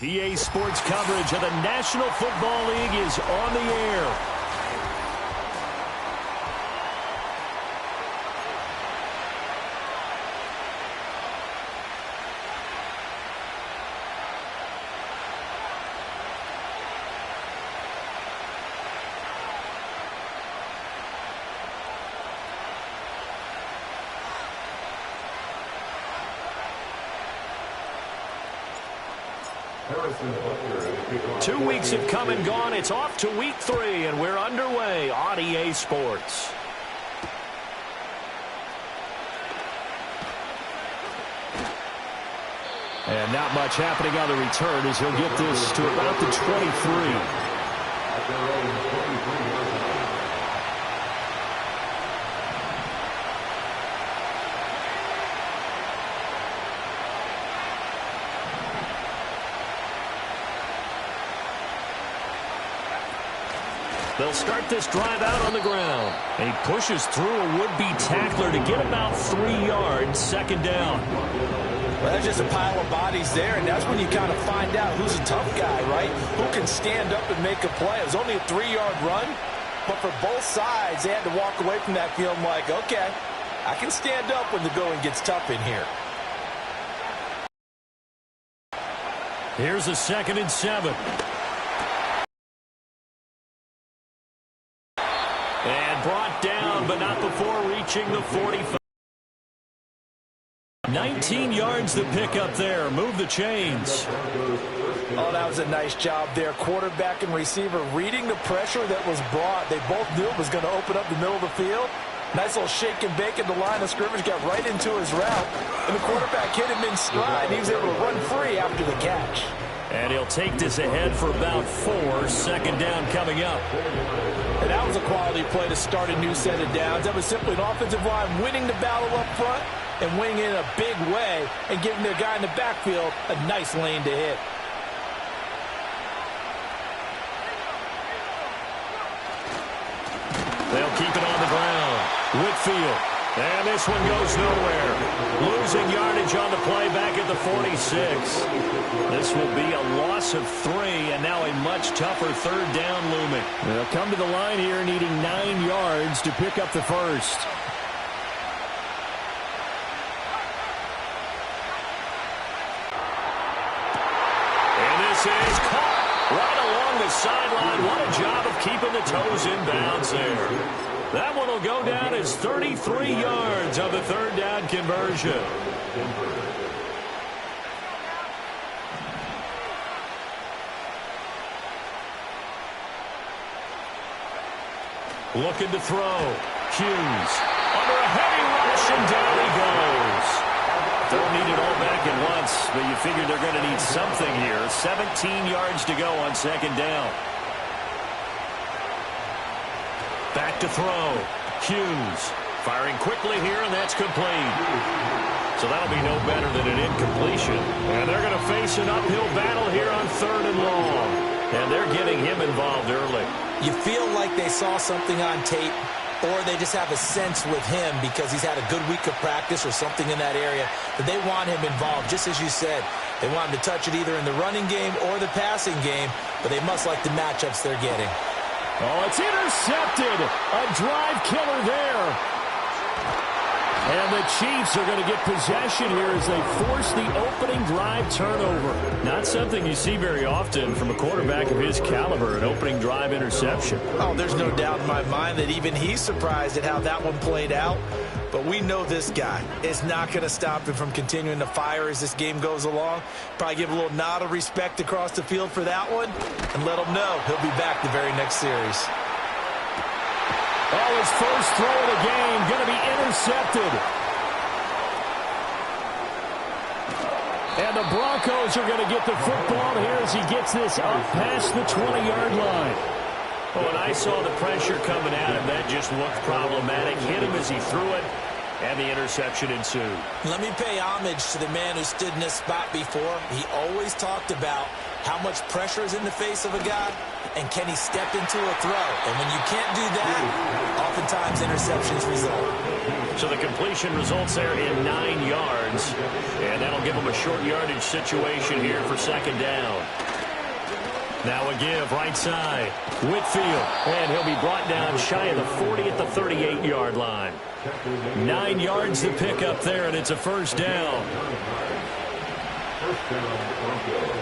EA Sports coverage of the National Football League is on the air. Two weeks have come and gone. It's off to week 3, and we're underway on EA Sports. And not much happening on the return as he'll get this to about the 23. They'll start this drive out on the ground. And he pushes through a would-be tackler to get about 3 yards, second down. Well, there's just a pile of bodies there, and that's when you kind of find out who's a tough guy, right? Who can stand up and make a play. It was only a 3-yard run, but for both sides, they had to walk away from that field like, okay, I can stand up when the going gets tough in here. Here's a 2nd and 7. And brought down, but not before reaching the 45. 19 yards to pick up there. Move the chains. Oh, that was a nice job there. Quarterback and receiver reading the pressure that was brought. They both knew it was going to open up the middle of the field. Nice little shake and bake at the line of scrimmage. Got right into his route. And the quarterback hit him in stride. He was able to run free after the catch. And he'll take this ahead for about 4. Second down coming up. And that was a quality play to start a new set of downs. That was simply an offensive line winning the battle up front and winning it in a big way and giving their guy in the backfield a nice lane to hit. They'll keep it on the ground. Whitfield. And this one goes nowhere. Losing yardage on the play back at the 46. This will be a loss of 3, and now a much tougher 3rd down looming. They'll come to the line here needing 9 yards to pick up the first. And this is caught right along the sideline. What a job of keeping the toes in bounds there. That one will go down as 33 yards on the 3rd down conversion. Looking to throw. Hughes under a heavy rush, and down he goes. Don't need it all back at once, but you figure they're going to need something here. 17 yards to go on 2nd down. Back to throw. Hughes firing quickly here, and that's complete. So that'll be no better than an incompletion. And they're going to face an uphill battle here on 3rd and long. And they're getting him involved early. You feel like they saw something on tape, or they just have a sense with him because he's had a good week of practice or something in that area that they want him involved. Just as you said, they want him to touch it either in the running game or the passing game, but they must like the matchups they're getting. Oh, it's intercepted. A drive killer there. And the Chiefs are going to get possession here as they force the opening drive turnover. Not something you see very often from a quarterback of his caliber, an opening drive interception. Oh, there's no doubt in my mind that even he's surprised at how that one played out. But we know this guy is not going to stop him from continuing to fire as this game goes along. Probably give a little nod of respect across the field for that one and let him know he'll be back the very next series. Oh, his first throw of the game going to be intercepted. And the Broncos are going to get the football here as he gets this up past the 20-yard line. Oh, when I saw the pressure coming at him, that just looked problematic. Hit him as he threw it, and the interception ensued. Let me pay homage to the man who stood in this spot before. He always talked about how much pressure is in the face of a guy, and can he step into a throw? And when you can't do that, oftentimes interceptions result. So the completion results there in 9 yards. yards. And that'll give them a short yardage situation here for second down. Now a give right side. Whitfield. And he'll be brought down shy of the 40 at the 38-yard line. 9 yards to pick up there, and it's a first down. First down, Broncos.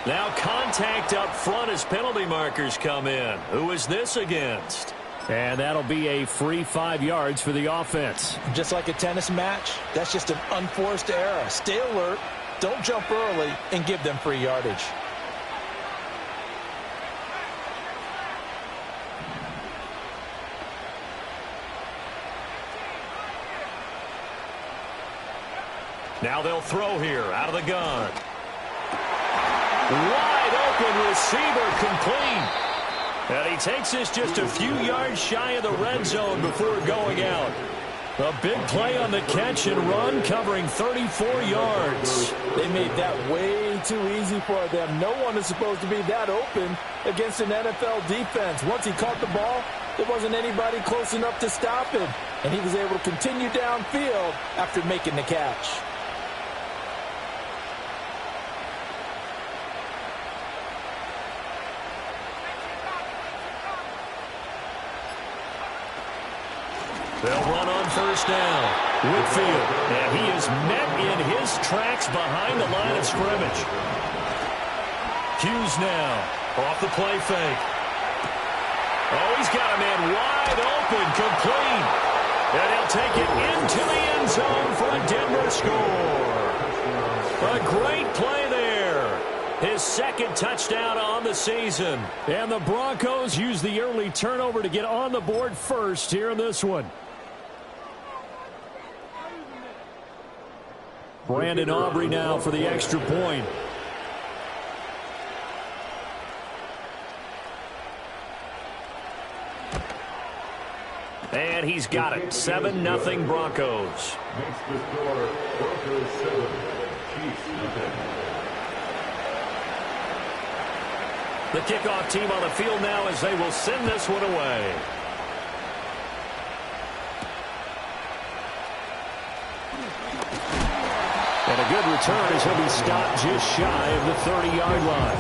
Now contact up front as penalty markers come in. Who is this against? And that'll be a free 5 yards for the offense. Just like a tennis match, that's just an unforced error. Stay alert, don't jump early, and give them free yardage. Now they'll throw here out of the gun. Wide open receiver, complete. And he takes this just a few yards shy of the red zone before going out. A big play on the catch and run, covering 34 yards. They made that way too easy for them. No one is supposed to be that open against an NFL defense. Once he caught the ball, there wasn't anybody close enough to stop him. And he was able to continue downfield after making the catch. They'll run on first down. Whitfield, and he is met in his tracks behind the line of scrimmage. Hughes now off the play fake. Oh, he's got a man wide open, complete. And he'll take it into the end zone for a Denver score. A great play there. His second touchdown on the season. And the Broncos use the early turnover to get on the board first here in this one. Brandon Aubrey now for the extra point. And he's got it. 7-0 Broncos. Makes the score Broncos 7, Chiefs nothing. The kickoff team on the field now as they will send this one away. And a good return as he'll be stopped just shy of the 30-yard line.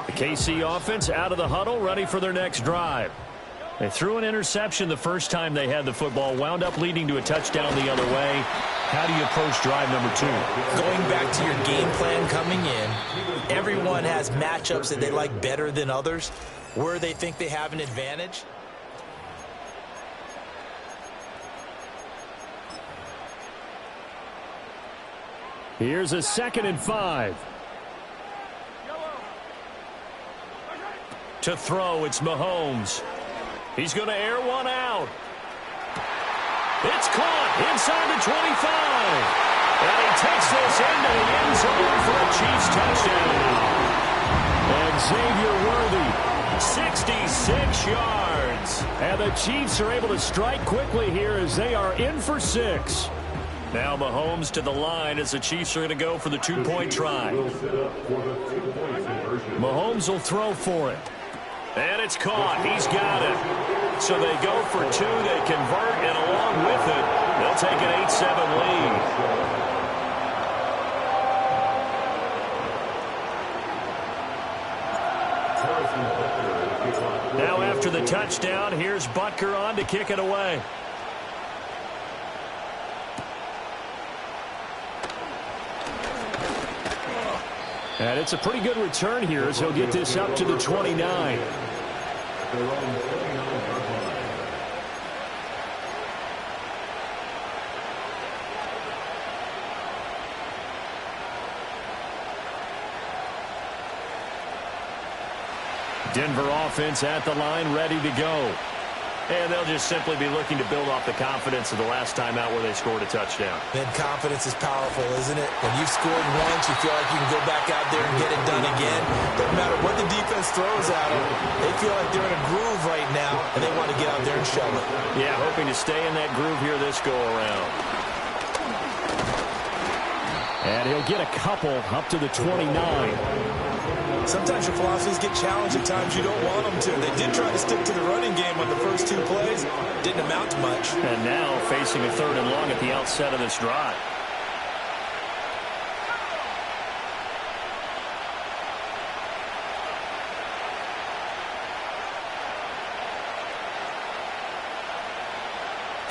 The KC offense out of the huddle, ready for their next drive. They threw an interception the first time they had the football, wound up leading to a touchdown the other way. How do you approach drive number 2? Going back to your game plan coming in, everyone has matchups that they like better than others, where they think they have an advantage. Here's a 2nd and 5. To throw, it's Mahomes. He's going to air one out. It's caught inside the 25. And he takes this into the end zone for a Chiefs touchdown. And Xavier Worthy, 66 yards. And the Chiefs are able to strike quickly here as they are in for 6. Now Mahomes to the line as the Chiefs are going to go for the 2-point try. Mahomes will throw for it. And it's caught. He's got it. So they go for 2. They convert, and along with it, they'll take an 8-7 lead. Now after the touchdown, here's Butker on to kick it away. And it's a pretty good return here as he'll get this up to the 29. Denver offense at the line, ready to go. And they'll just simply be looking to build off the confidence of the last time out where they scored a touchdown. And confidence is powerful, isn't it? When you've scored once, you feel like you can go back out there and get it done again. Doesn't matter what the defense throws at them. They feel like they're in a groove right now, and they want to get out there and show it. Yeah, hoping to stay in that groove here this go-around. And he'll get a couple up to the 29. Sometimes your philosophies get challenged at times you don't want them to. They did try to stick to the running game on the first 2 plays. Didn't amount to much. And now facing a 3rd and long at the outset of this drive.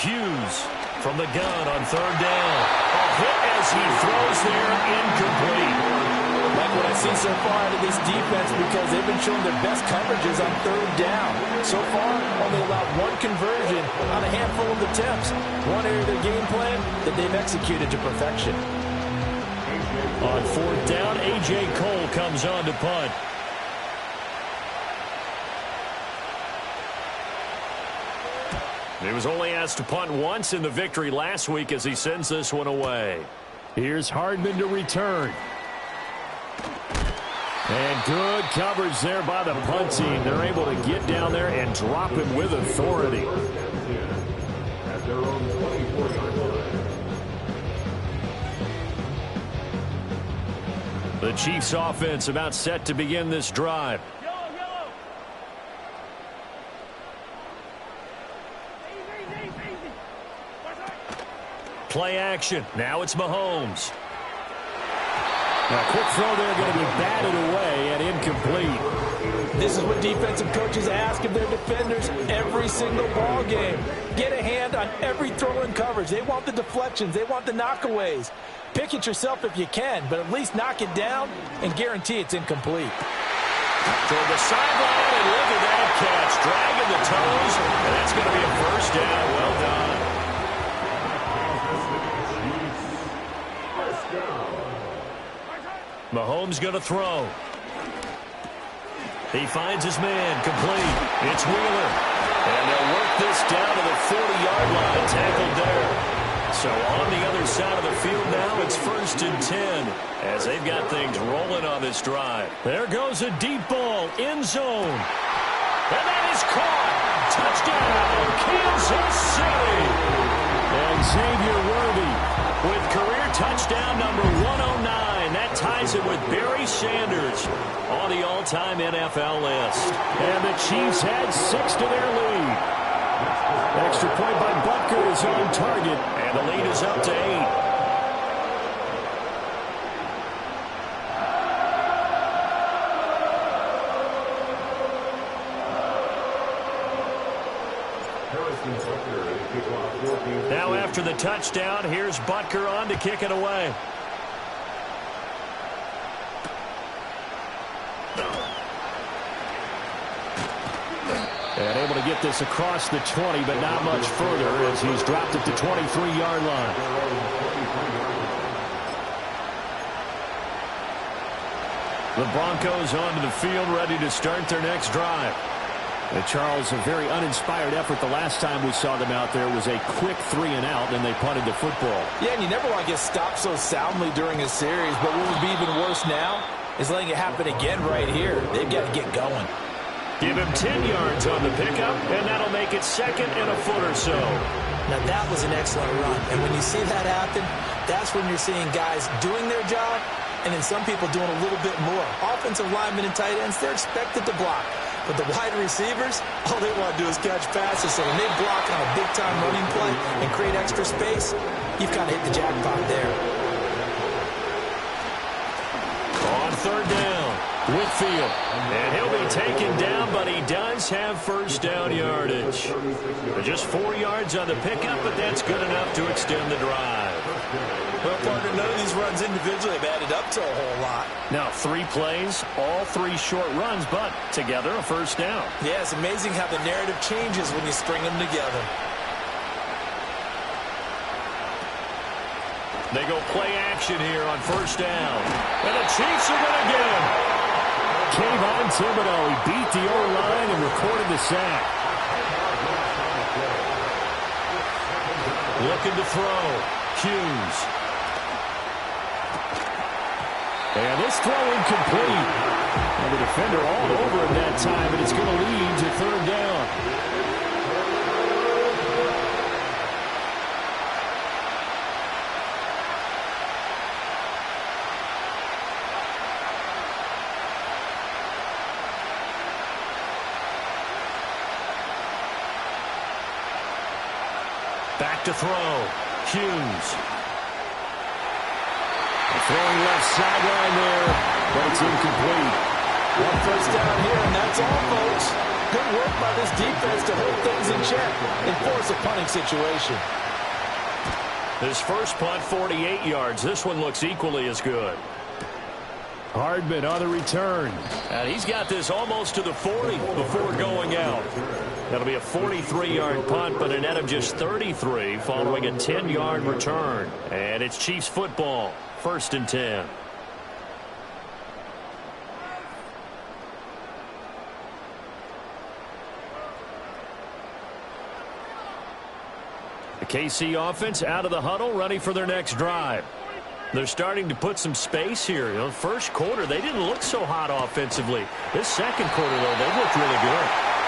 Hughes from the gun on 3rd down. A hit as he throws there, incomplete. Like what I've seen so far out of this defense, because they've been showing their best coverages on 3rd down. So far, only allowed 1 conversion on a handful of attempts. One area of their game plan that they've executed to perfection. On 4th down, A.J. Cole comes on to punt. He was only asked to punt once in the victory last week as he sends this one away. Here's Hardman to return. And good coverage there by the punt team. They're able to get down there and drop him with authority. At their own 24-yard line. The Chiefs offense about set to begin this drive. Play action. Now it's Mahomes. A quick throw there going to be batted away and incomplete. This is what defensive coaches ask of their defenders every single ball game. Get a hand on every throw in coverage. They want the deflections. They want the knockaways. Pick it yourself if you can, but at least knock it down and guarantee it's incomplete. Toward the sideline, and look at that catch. Dragging the toes, and that's going to be a 1st down. Well done. Mahomes going to throw. He finds his man, complete. It's Wheeler. And they'll work this down to the 40-yard line, tackled there. So on the other side of the field now, it's 1st and 10 as they've got things rolling on this drive. There goes a deep ball, end zone. And that is caught. Touchdown, Kansas City. And Xavier Worthy with career touchdown number 109. That ties it with Barry Sanders on the all-time NFL list. And the Chiefs had 6 to their lead. Extra point by Butker is on target. And the lead is up to 8. Now after the touchdown, here's Butker on to kick it away. And able to get this across the 20, but not much further as he's dropped it to 23-yard line. The Broncos onto the field, ready to start their next drive. And Charles, a very uninspired effort the last time we saw them out there was a quick 3-and-out, and they punted the football. Yeah, and you never want to get stopped so soundly during a series, but what would be even worse now is letting it happen again right here. They've got to get going. Give him 10 yards on the pickup, and that'll make it 2nd and a foot or so. Now, that was an excellent run, and when you see that happen, that's when you're seeing guys doing their job, and then some people doing a little bit more. Offensive linemen and tight ends, they're expected to block. But the wide receivers, all they want to do is catch passes. So when they block on a big-time running play and create extra space, you've kind of hit the jackpot there. On 3rd down, Whitfield. And he'll be taken down, but he does have 1st down yardage. Just 4 yards on the pickup, but that's good enough to extend the drive. Well, partner, none of these runs individually have added up to a whole lot. Now, 3 plays, all 3 short runs, but together a 1st down. Yeah, it's amazing how the narrative changes when you string them together. They go play action here on 1st down. And the Chiefs are going to get him. Kayvon Thibodeau, he beat the O-line and recorded the sack. Looking to throw. Hughes. And this throw incomplete. And the defender all over him that time, and it's going to lead to third down. Back to throw. Hughes. Throwing left sideline there, but it's incomplete. One first down here, and that's all, folks. Good work by this defense to hold things in check and force a punting situation. His first punt, 48 yards. This one looks equally as good. Hardman on the return. And he's got this almost to the 40 before going out. That'll be a 43-yard punt, but a net of just 33 following a 10-yard return. And it's Chiefs football, 1st and 10. The KC offense out of the huddle, ready for their next drive. They're starting to put some space here. You know, first quarter, they didn't look so hot offensively. This second quarter, though, they looked really good.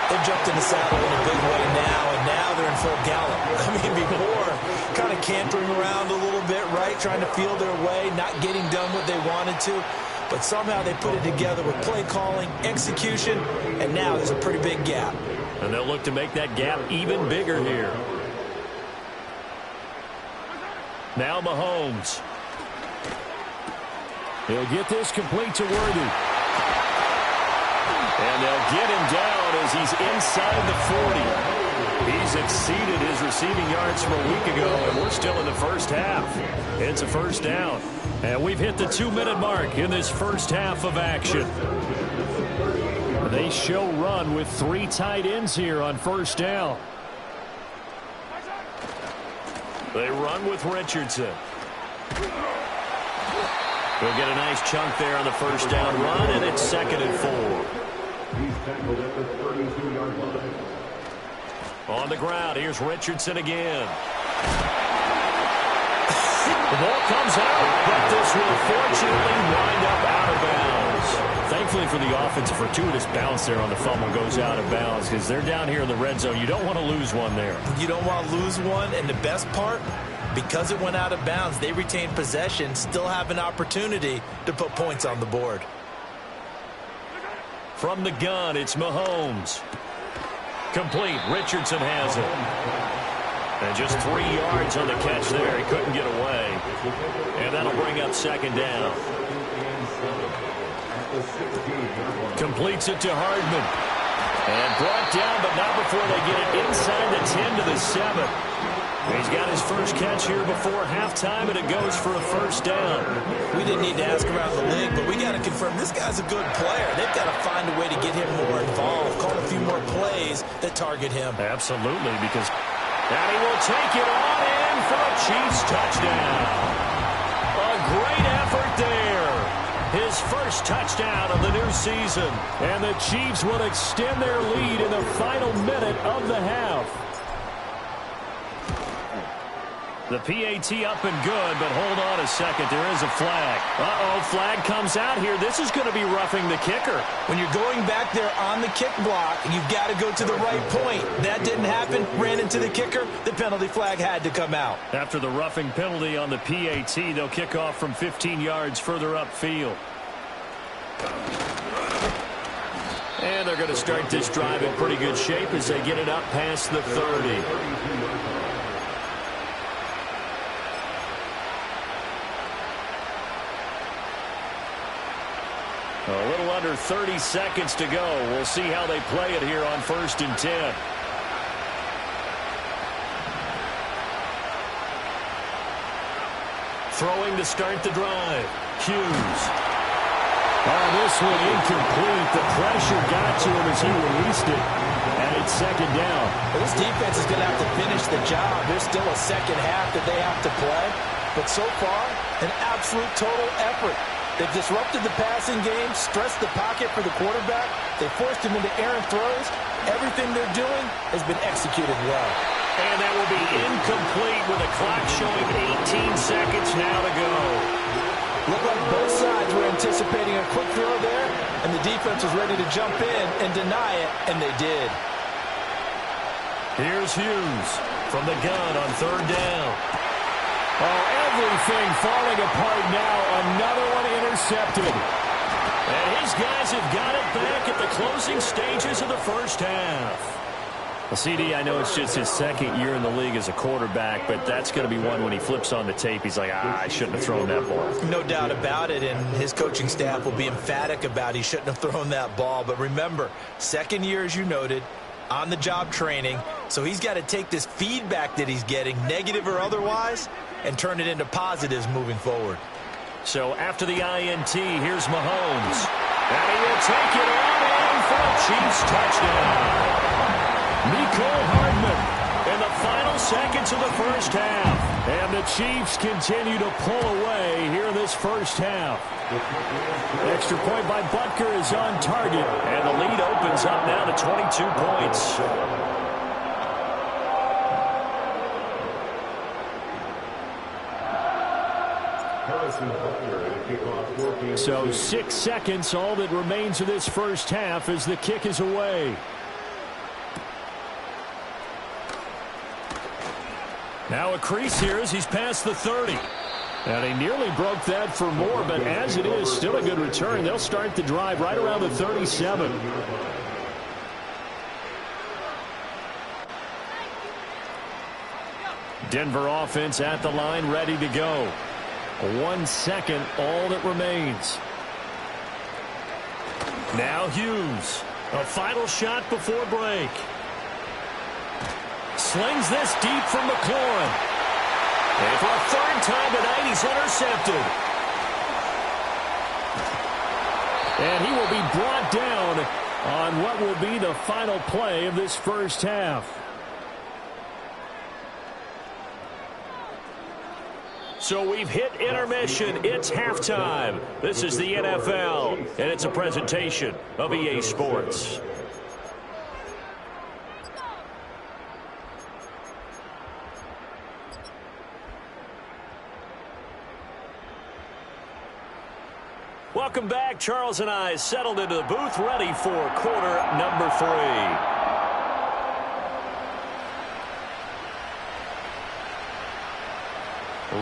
They jumped in the saddle in a big way now, and now they're in full gallop. I mean, before, kind of cantering around a little bit, right, trying to feel their way, not getting done what they wanted to. But somehow they put it together with play calling, execution, and now there's a pretty big gap. And they'll look to make that gap even bigger here. Now Mahomes. He'll get this complete to Worthy. And they'll get him down as he's inside the 40. He's exceeded his receiving yards from a week ago, and we're still in the first half. It's a first down. And we've hit the 2-minute mark in this first half of action. They show run with 3 tight ends here on first down. They run with Richardson. They'll get a nice chunk there on the first down run, and it's 2nd and 4. He's tackled at the 32-yard line. On the ground, here's Richardson again. The ball comes out, but this will fortunately wind up out of bounds. Thankfully for the offense, a fortuitous bounce there on the fumble goes out of bounds because they're down here in the red zone. You don't want to lose one there. You don't want to lose one, and the best part, because it went out of bounds, they retain possession, still have an opportunity to put points on the board. From the gun, it's Mahomes. Complete. Richardson has it. And just 3 yards on the catch there. He couldn't get away. And that'll bring up 2nd down. Completes it to Hardman. And brought down, but not before they get it inside the 10 to the 7. He's got his first catch here before halftime, and it goes for a first down. We didn't need to ask around the league, but we got to confirm this guy's a good player. They've got to find a way to get him more involved, call a few more plays that target him. Absolutely, because and he will take it on in for a Chiefs touchdown. A great effort there. His first touchdown of the new season. And the Chiefs will extend their lead in the final minute of the half. The PAT up and good, but hold on a second. There is a flag. Uh-oh, flag comes out here. This is going to be roughing the kicker. When you're going back there on the kick block, you've got to go to the right point. That didn't happen. Ran into the kicker. The penalty flag had to come out. After the roughing penalty on the PAT, they'll kick off from 15 yards further upfield. And they're going to start this drive in pretty good shape as they get it up past the 30. A little under 30 seconds to go. We'll see how they play it here on 1st and 10. Throwing to start the drive. Hughes. Oh, this one incomplete. The pressure got to him as he released it. And it's 2nd down. Well, this defense is going to have to finish the job. There's still a second half that they have to play. But so far, an absolute total effort. They've disrupted the passing game, stressed the pocket for the quarterback. They forced him into errant throws. Everything they're doing has been executed well. And that will be incomplete with the clock showing 18 seconds now to go. Looked like both sides were anticipating a quick throw there, and the defense was ready to jump in and deny it, and they did. Here's Hughes from the gun on third down. Oh, everything falling apart now. Another one intercepted. And his guys have got it back at the closing stages of the first half. Well, CD, I know it's just his second year in the league as a quarterback, but that's going to be one when he flips on the tape. He's like, I shouldn't have thrown that ball. No doubt about it, and his coaching staff will be emphatic about he shouldn't have thrown that ball. But remember, second year, as you noted, on-the-job training, so he's got to take this feedback that he's getting, negative or otherwise, and turn it into positives moving forward. So after the INT, here's Mahomes. And he will take it all in for a Chiefs touchdown. Mecole Hardman in the final seconds of the first half. And the Chiefs continue to pull away here in this first half. Extra point by Butker is on target. And the lead opens up now to 22 points. So 6 seconds, all that remains of this first half as the kick is away. Now a crease here as he's past the 30. And he nearly broke that for more, but as it is, still a good return. They'll start the drive right around the 37. Denver offense at the line, ready to go. 1 second, all that remains. Now Hughes. A final shot before break. Slings this deep from McLaurin. And for a third time tonight, he's intercepted. And he will be brought down on what will be the final play of this first half. So we've hit intermission. It's halftime. This is the NFL, and it's a presentation of EA Sports. Welcome back. Charles and I settled into the booth, ready for quarter number 3.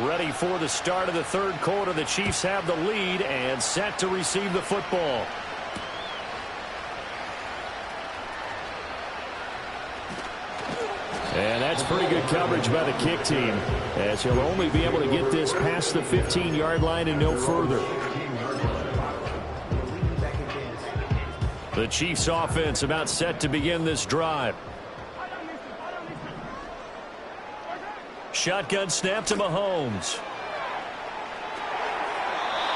Ready for the start of the third quarter. The Chiefs have the lead and set to receive the football. And that's pretty good coverage by the kick team, as he'll only be able to get this past the 15-yard line and no further. The Chiefs offense about set to begin this drive. Shotgun snap to Mahomes.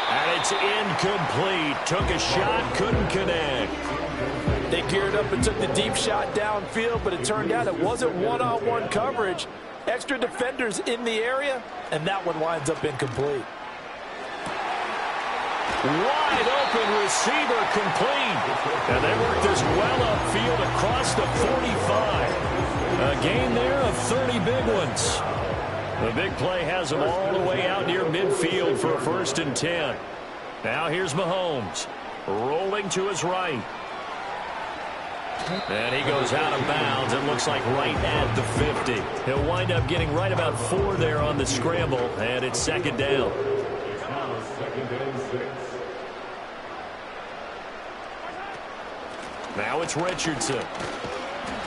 And it's incomplete. Took a shot, couldn't connect. They geared up and took the deep shot downfield, but it turned out it wasn't one-on-one coverage. Extra defenders in the area, and that one winds up incomplete. Wide open receiver complete. And they work this well upfield across the 45. A gain there of 30 big ones. The big play has them all the way out near midfield for a 1st and 10. Now here's Mahomes. Rolling to his right. And he goes out of bounds. It looks like right at the 50. He'll wind up getting right about 4 there on the scramble. And it's 2nd down. Now it's Richardson.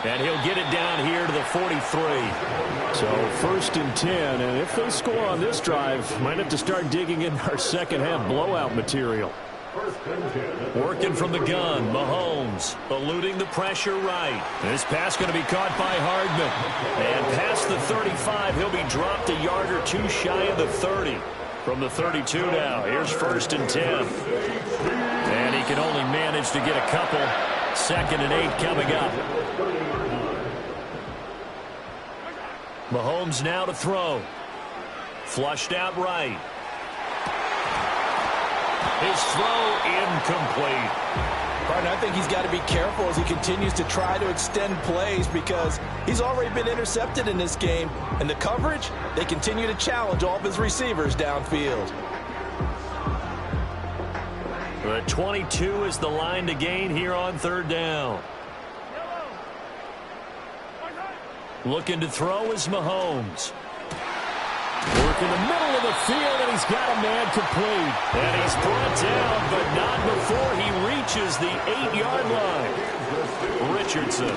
And he'll get it down here to the 43. So 1st and 10, and if they score on this drive, might have to start digging in our second half blowout material. Working from the gun, Mahomes eluding the pressure right. This pass going to be caught by Hardman. And past the 35, he'll be dropped a yard or 2 shy of the 30. From the 32 now, here's 1st and 10. And he can only manage to get a couple. 2nd and 8 coming up. Mahomes now to throw. Flushed out right. His throw incomplete. Partner, I think he's got to be careful as he continues to try to extend plays because he's already been intercepted in this game. And the coverage, they continue to challenge all of his receivers downfield. The 22 is the line to gain here on third down. Looking to throw is Mahomes. Work in the middle of the field, and he's got a man complete. And he's brought down, but not before he reaches the 8-yard line. Richardson.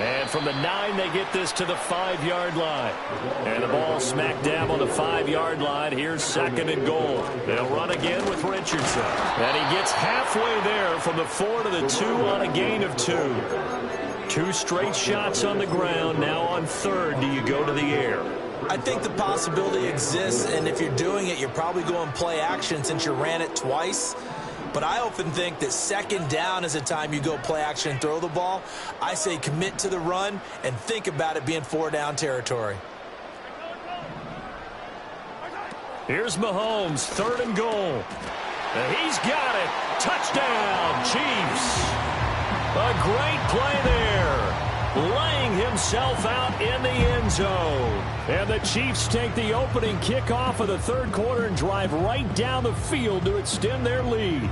And from the 9, they get this to the 5-yard line. And the ball smack dab on the 5-yard line. Here's 2nd and goal. They'll run again with Richardson. And he gets halfway there from the 4 to the 2 on a gain of 2. 2 straight shots on the ground. Now on 3rd, do you go to the air? I think the possibility exists, and if you're doing it, you're probably going play action since you ran it twice. But I often think that 2nd down is the time you go play action and throw the ball. I say commit to the run and think about it being 4-down territory. Here's Mahomes, 3rd and goal. And he's got it. Touchdown, Chiefs. A great play there, laying himself out in the end zone. And the Chiefs take the opening kickoff of the 3rd quarter and drive right down the field to extend their lead.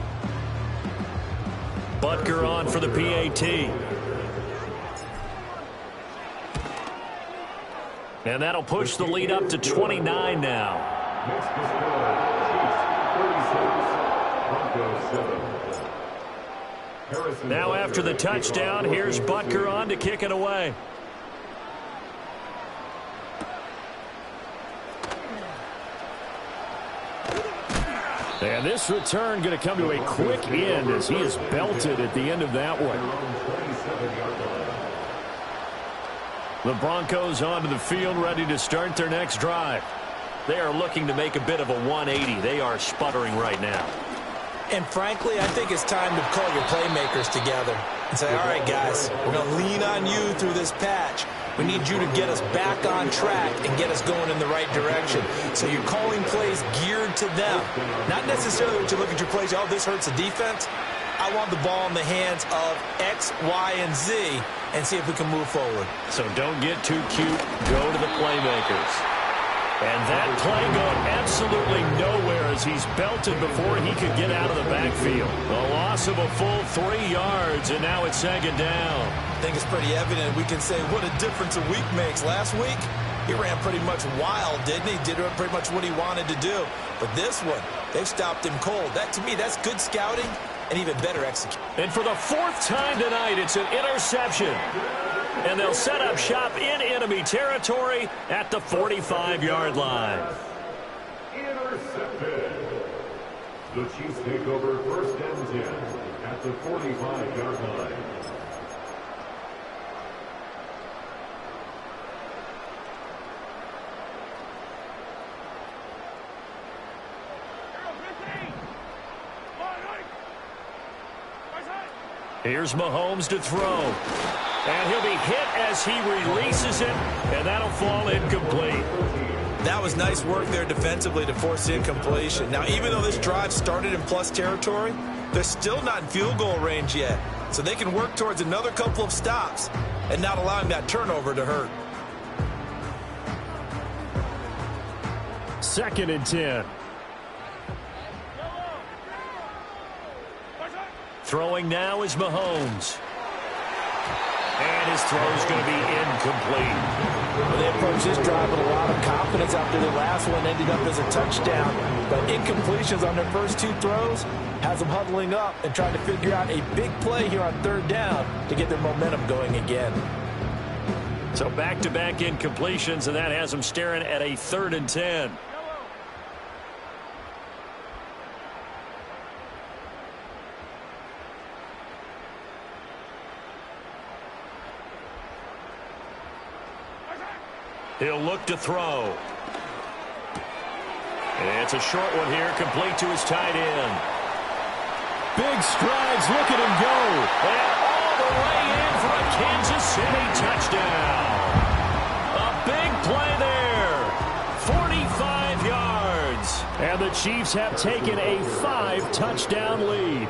Butker on for the PAT. And that'll push the lead up to 29 now. Next to score, Chiefs 36, Broncos 7. Now after the touchdown, here's Butker on to kick it away. And this return going to come to a quick end as he is belted at the end of that one. The Broncos onto the field, ready to start their next drive. They are looking to make a bit of a 180. They are sputtering right now. And frankly, I think it's time to call your playmakers together and say, all right, guys, we're going to lean on you through this patch. We need you to get us back on track and get us going in the right direction. So you're calling plays geared to them. Not necessarily what you look at your plays, oh, this hurts the defense. I want the ball in the hands of X, Y, and Z and see if we can move forward. So don't get too cute. Go to the playmakers. And that play going absolutely nowhere as he's belted before he could get out of the backfield. A loss of a full 3 yards, and now it's 2nd down. I think it's pretty evident. We can say what a difference a week makes. Last week, he ran pretty much wild, didn't he? Did pretty much what he wanted to do. But this one, they've stopped him cold. That, to me, that's good scouting and even better execution. And for the 4th time tonight, it's an interception. And they'll set up shop in enemy territory at the 45-yard line. Intercepted. The Chiefs take over 1st and 10 at the 45-yard line. Here's Mahomes to throw. And he'll be hit as he releases it, and that'll fall incomplete. That was nice work there defensively to force the incompletion. Now, even though this drive started in plus territory, they're still not in field goal range yet. So they can work towards another couple of stops and not allowing that turnover to hurt. 2nd and 10. Throwing now is Mahomes. And his throw is going to be incomplete. Well, they approached this drive with a lot of confidence after the last one ended up as a touchdown. But incompletions on their first 2 throws has them huddling up and trying to figure out a big play here on 3rd down to get their momentum going again. So back-to-back incompletions, and that has them staring at a 3rd and 10. He'll look to throw. And it's a short one here, complete to his tight end. Big strides, look at him go. And all the way in for a Kansas City touchdown. A big play there. 45 yards. And the Chiefs have taken a 5-touchdown lead.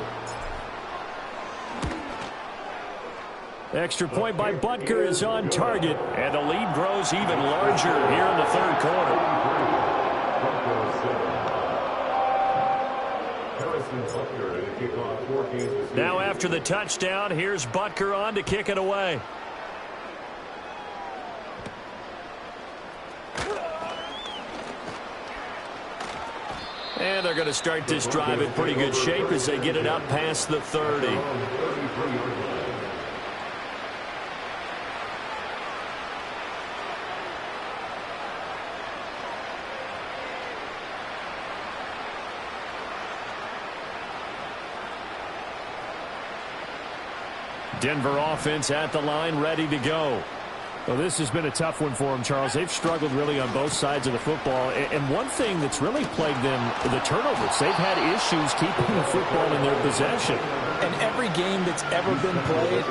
Extra point by Butker is on target, and the lead grows even larger here in the third quarter. Now after the touchdown, here's Butker on to kick it away. And they're going to start this drive in pretty good shape as they get it up past the 30. Denver offense at the line, ready to go. Well, this has been a tough one for them, Charles. They've struggled really on both sides of the football. And one thing that's really plagued them, the turnovers. They've had issues keeping the football in their possession. And every game that's ever been played,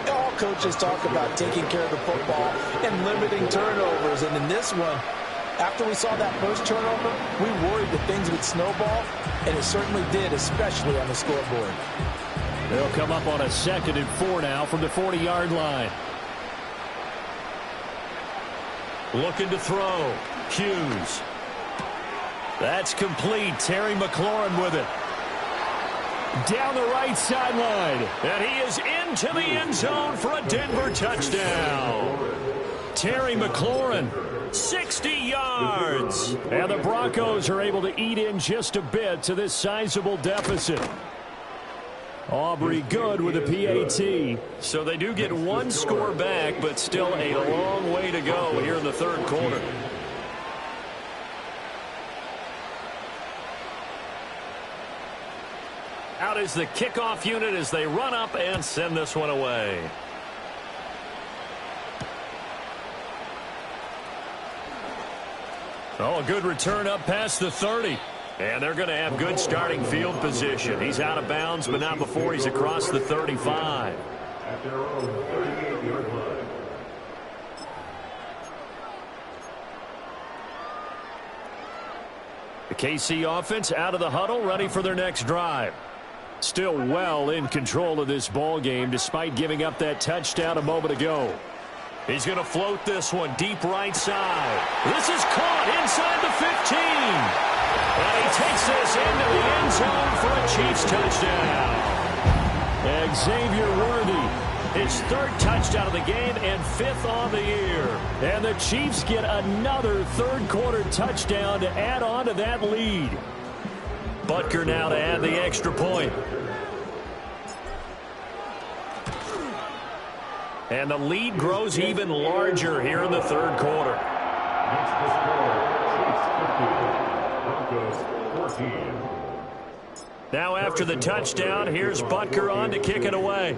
all coaches talk about taking care of the football and limiting turnovers. And in this one, after we saw that first turnover, we worried that things would snowball, and it certainly did, especially on the scoreboard. They'll come up on a 2nd and 4 now from the 40-yard line. Looking to throw. Hughes. That's complete. Terry McLaurin with it. Down the right sideline. And he is into the end zone for a Denver touchdown. Terry McLaurin, 60 yards. And the Broncos are able to eat in just a bit to this sizable deficit. Aubrey good with a PAT. So they do get one score back, but still a long way to go here in the third quarter. Out is the kickoff unit as they run up and send this one away. Oh, a good return up past the 30. And they're going to have good starting field position. He's out of bounds, but not before he's across the 35. At their own 38-yard line. The KC offense out of the huddle, ready for their next drive. Still well in control of this ball game, despite giving up that touchdown a moment ago. He's going to float this one deep right side. This is caught inside the 15. And he takes this into the end zone for a Chiefs touchdown. Xavier Worthy, his 3rd touchdown of the game and 5th on the year. And the Chiefs get another third quarter touchdown to add on to that lead. Butker now to add the extra point. And the lead grows even larger here in the third quarter. That's the score. Chiefs 50. Broncos 14. Now after the touchdown, here's Butker on to kick it away.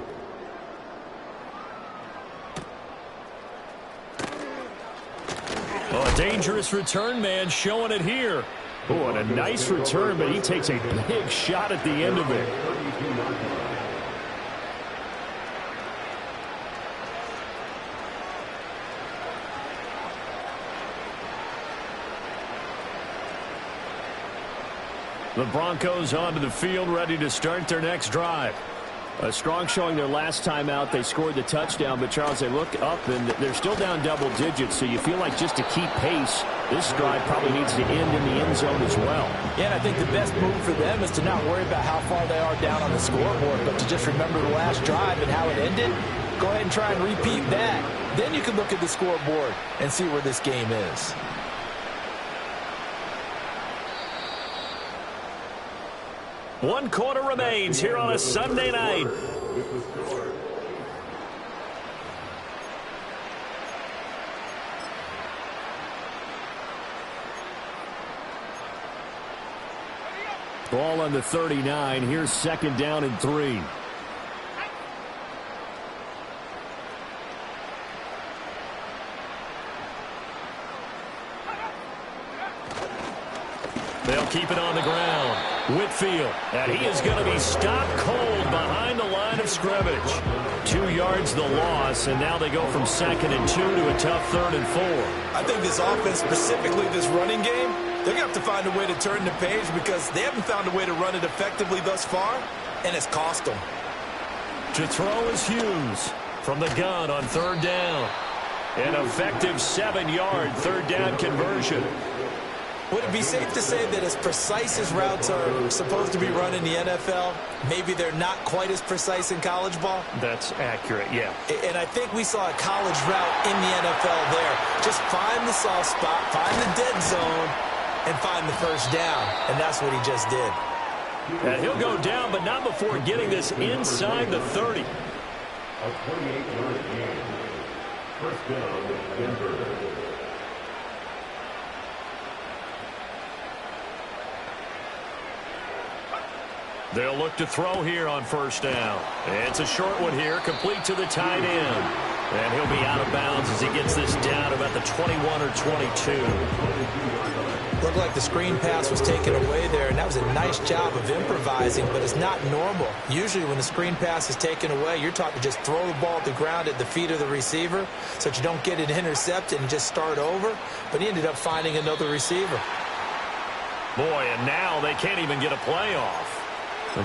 Oh, a dangerous return man showing it here. Oh, and a nice return, but he takes a big shot at the end of it. The Broncos onto the field, ready to start their next drive. A strong showing their last time out. They scored the touchdown, but Charles, they look up and they're still down double digits, so you feel like just to keep pace, this drive probably needs to end in the end zone as well. Yeah, and I think the best move for them is to not worry about how far they are down on the scoreboard, but to just remember the last drive and how it ended. Go ahead and try and repeat that. Then you can look at the scoreboard and see where this game is. One quarter remains here on a Sunday night. Ball on the 39. Here's 2nd down and 3. They'll keep it on the ground. Whitfield, and he is going to be stopped cold behind the line of scrimmage. 2 yards the loss, and now they go from 2nd and 2 to a tough 3rd and 4. I think this offense, specifically this running game, they're going to have to find a way to turn the page because they haven't found a way to run it effectively thus far, and it's cost them. To throw is Hughes from the gun on third down. An effective 7-yard third down conversion. Would it be safe to say that as precise as routes are supposed to be run in the NFL, maybe they're not quite as precise in college ball? That's accurate, yeah. And I think we saw a college route in the NFL there. Just find the soft spot, find the dead zone, and find the first down. And that's what he just did. And he'll go down, but not before getting this inside the 30. A 28-yard gain. First down, Denver. They'll look to throw here on first down. It's a short one here, complete to the tight end. And he'll be out of bounds as he gets this down about the 21 or 22. Looked like the screen pass was taken away there, and that was a nice job of improvising, but it's not normal. Usually when the screen pass is taken away, you're taught to just throw the ball at the ground at the feet of the receiver so that you don't get it intercepted and just start over. But he ended up finding another receiver. Boy, and now they can't even get a play off.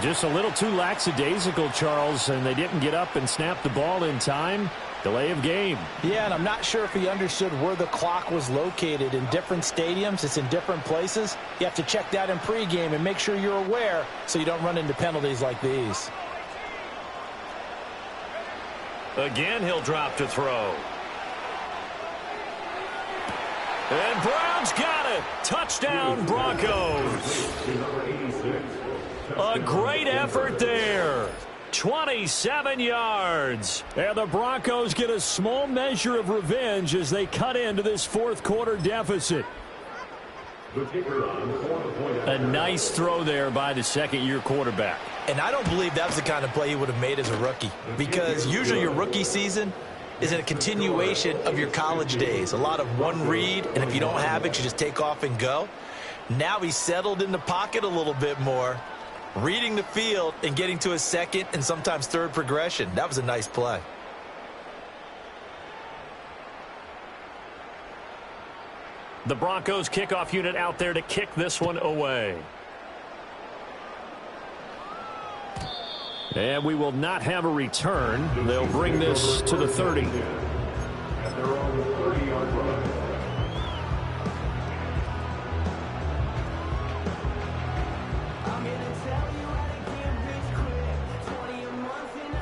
Just a little too lackadaisical, Charles, and they didn't get up and snap the ball in time. Delay of game. Yeah, and I'm not sure if he understood where the clock was located. In different stadiums, it's in different places. You have to check that in pregame and make sure you're aware so you don't run into penalties like these. Again, he'll drop to throw. And Brown's got it. Touchdown, Broncos. A great effort there. 27 yards. And the Broncos get a small measure of revenge as they cut into this fourth quarter deficit. A nice throw there by the second-year quarterback. And I don't believe that was the kind of play he would have made as a rookie, because usually your rookie season is a continuation of your college days. A lot of one read, and if you don't have it, you just take off and go. Now he's settled in the pocket a little bit more, reading the field and getting to his second and sometimes third progression. That was a nice play. The Broncos kickoff unit out there to kick this one away. And we will not have a return. They'll bring this to the 30. At their own 30-yard line.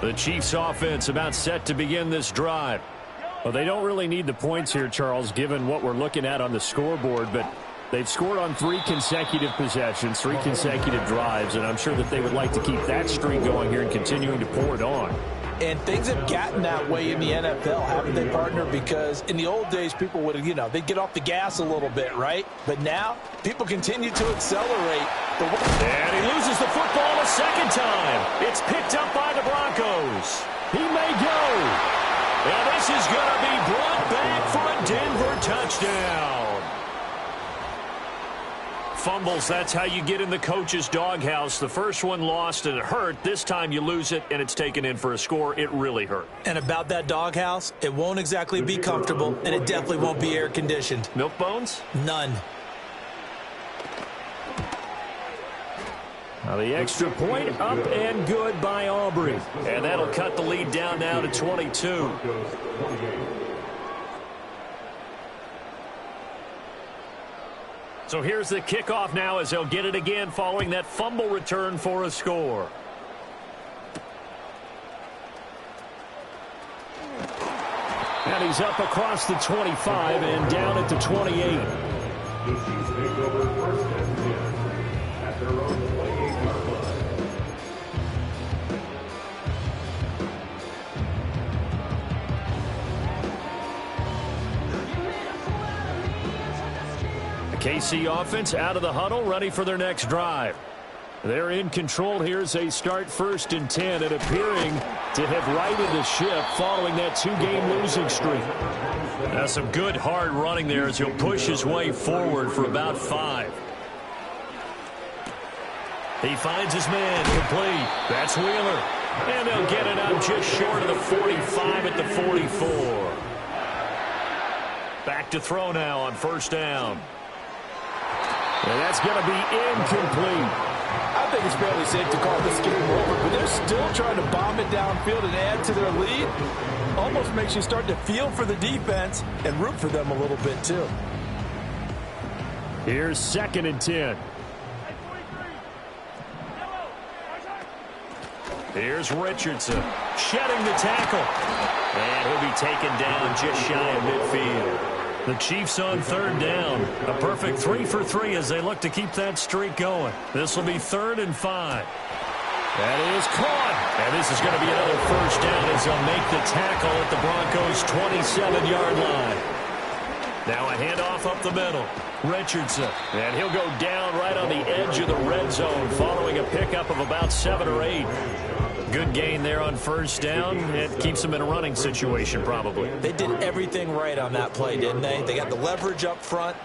The Chiefs offense about set to begin this drive. Well, they don't really need the points here, Charles, given what we're looking at on the scoreboard, but they've scored on 3 consecutive possessions, 3 consecutive drives, and I'm sure that they would like to keep that streak going here and continuing to pour it on. And things have gotten that way in the NFL, haven't they, partner? Because in the old days, people would, they'd get off the gas a little bit, right? But now, people continue to accelerate. And he loses the football a second time. It's picked up by the Broncos. He may go. And this is going to be brought back for a Denver touchdown. Fumbles, that's how you get in the coach's doghouse. The first one lost and it hurt. This time you lose it and it's taken in for a score. It really hurt. And about that doghouse, it won't exactly be comfortable, and it definitely won't be air-conditioned. Milk bones? None. Now the extra point up and good by Aubrey. And that'll cut the lead down now to 22. So here's the kickoff now as they'll get it again following that fumble return for a score. And he's up across the 25 and down at the 28. The Chiefs take over first and 10 at their own 28-yard line. KC offense out of the huddle, ready for their next drive. They're in control here as they start 1st and 10 and appearing to have righted the ship following that 2-game losing streak. Now some good hard running there as he'll push his way forward for about 5. He finds his man complete. That's Wheeler. And they'll get it out just short of the 45 at the 44. Back to throw now on 1st down. And that's going to be incomplete. I I think it's fairly safe to call this game over, but they're still trying to bomb it downfield and add to their lead. Almost makes you start to feel for the defense and root for them a little bit too. Here's 2nd and 10. Here's Richardson shedding the tackle. And he'll be taken down just shy of midfield. The Chiefs on 3rd down. A perfect 3 for 3 as they look to keep that streak going. This will be 3rd and 5. That is caught. And this is going to be another 1st down as they'll make the tackle at the Broncos' 27-yard line. Now a handoff up the middle. Richardson. And he'll go down right on the edge of the red zone following a pickup of about 7 or 8. Good gain there on 1st down. It keeps them in a running situation probably. They did everything right on that play, didn't they? They got the leverage up front,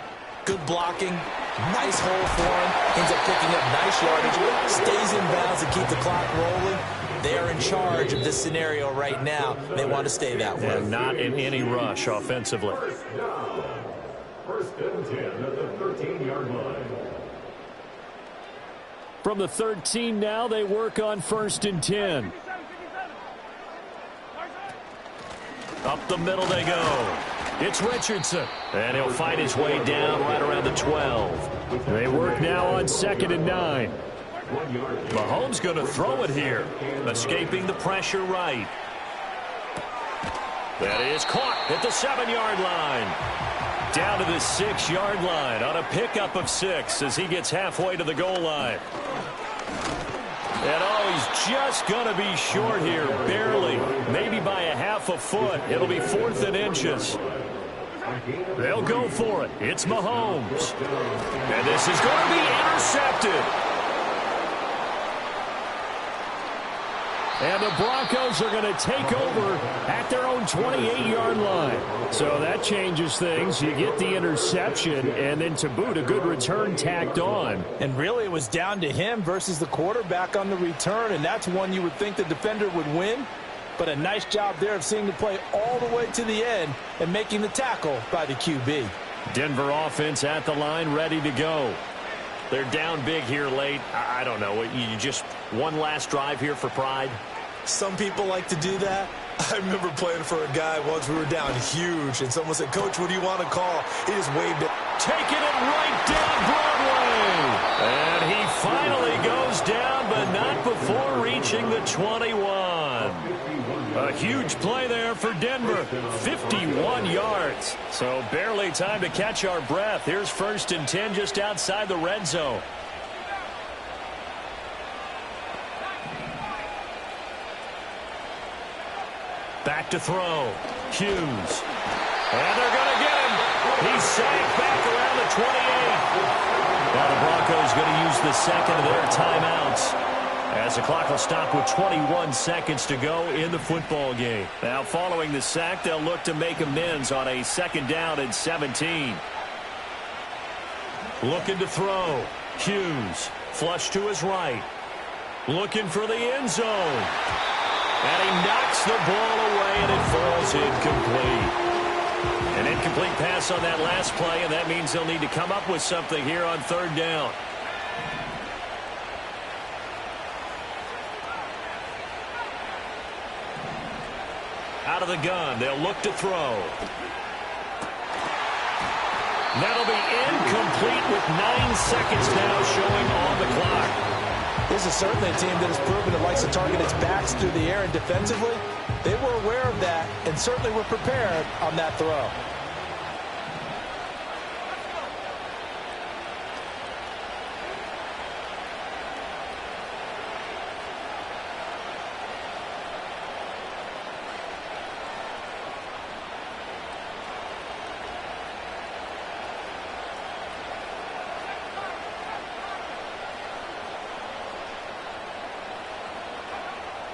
good blocking, nice hole for him, ends up picking up nice yardage, stays in bounds to keep the clock rolling. They are in charge of this scenario right now. They want to stay that way. And not in any rush offensively. 1st and 10 at the 13-yard line. From the 13 now, they work on 1st and 10. Up the middle they go. It's Richardson. And he'll find his way down right around the 12. They work now on 2nd and 9. Mahomes going to throw it here. Escaping the pressure right. That is caught at the 7-yard line. Down to the 6-yard line on a pickup of 6 as he gets halfway to the goal line. And he's just going to be short here, barely, maybe by a half a foot. It'll be 4th and inches. They'll go for it. It's Mahomes. And this is going to be intercepted. And the Broncos are going to take over at their own 28-yard line. So that changes things. You get the interception, and then to boot, a good return tacked on. And really, it was down to him versus the quarterback on the return, and that's one you would think the defender would win. But a nice job there of seeing the play all the way to the end and making the tackle by the QB. Denver offense at the line, ready to go. They're down big here late. I don't know. You just one last drive here for pride? Some people like to do that. I remember playing for a guy once. We were down huge, and someone said, "Coach, what do you want to call?" He just waved it. Taking it right down Broadway. And he finally goes down, but not before reaching the 21. A huge play there for Denver. 51 yards. So barely time to catch our breath. Here's 1st and 10 just outside the red zone. Back to throw. Hughes. And they're going to get him. He's sacked back around the 28. Now the Broncos going to use the second of their timeouts as the clock will stop with 21 seconds to go in the football game. Now following the sack, they'll look to make amends on a 2nd down and 17. Looking to throw. Hughes. Flush to his right. Looking for the end zone. And he knocks the ball away, and it falls incomplete. An incomplete pass on that last play, and that means they'll need to come up with something here on 3rd down. Out of the gun, they'll look to throw. That'll be incomplete with 9 seconds now showing on the clock. This is certainly a team that has proven it likes to target its backs through the air and defensively. They were aware of that and certainly were prepared on that throw.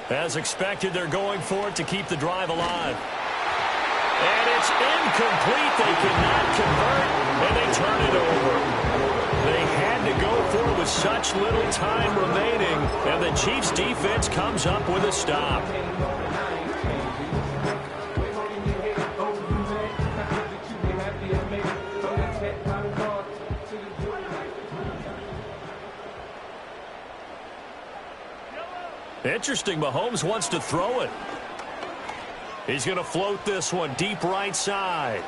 As expected, they're going for it to keep the drive alive. And it's incomplete. They cannot convert, and they turn it over. They had to go for it with such little time remaining, and the Chiefs' defense comes up with a stop. Interesting, Mahomes wants to throw it. He's going to float this one deep right side.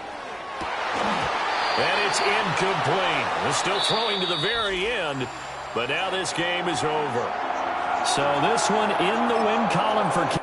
And it's incomplete. They're still throwing to the very end, but now this game is over. So this one in the win column for Kansas.